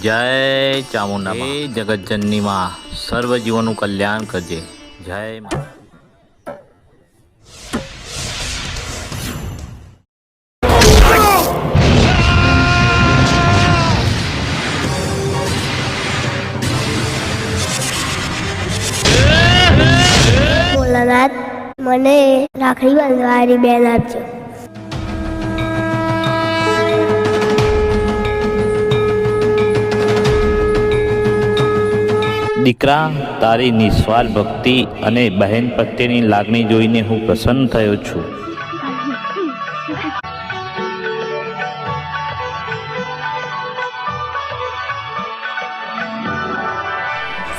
જય ચામુંડા હે જગતજનની માં સર્વ જીવોનું કલ્યાણ કરજે. જય મા. ભોલાનાથ, મને રાખડી બાંધવાની બેન આપજો. દીકરા, તારી નિસ્વાર્થ ભક્તિ અને બહેન પ્રત્યેની લાગણી જોઈને હું પ્રસન્ન થયો છું.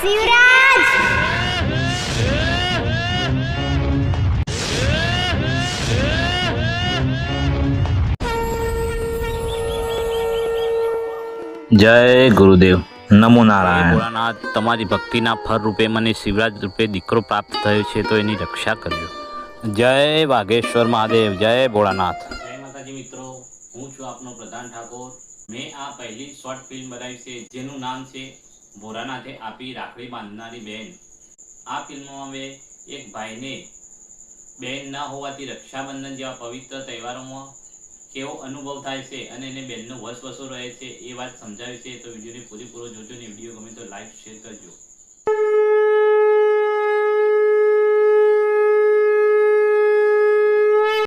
શિવરાજ! જય ગુરુદેવ. નમો નારાયણ. ભોળાનાથ, તમારી ભક્તિના ફળ રૂપે મને શિવરાજ રૂપે દીકરો પ્રાપ્ત થયો છે, તો એની રક્ષા કરજો. જય વાઘેશ્વર મહાદેવ. જય ભોળાનાથ. જય માતાજી મિત્રો, હું છું આપનો પ્રધાન ઠાકોર. મેં આ પહેલી શોર્ટ ફિલ્મ બનાવી છે જેનું નામ છે ભોળાનાથે આપી રાખડી બાંધનારી બેન. આ ફિલ્મમાં મેં એક ભાઈને બેન ના હોવાથી રક્ષાબંધન જેવા પવિત્ર તહેવારોમાં કેવો અનુભવ થાય છે અને એને બેનનો વસવસો રહે છે એ વાત સમજાવી છે. તો વિડીયોને પૂરેપૂરો જોજો ને વિડીયો ગમે તો લાઈક શેર કરજો.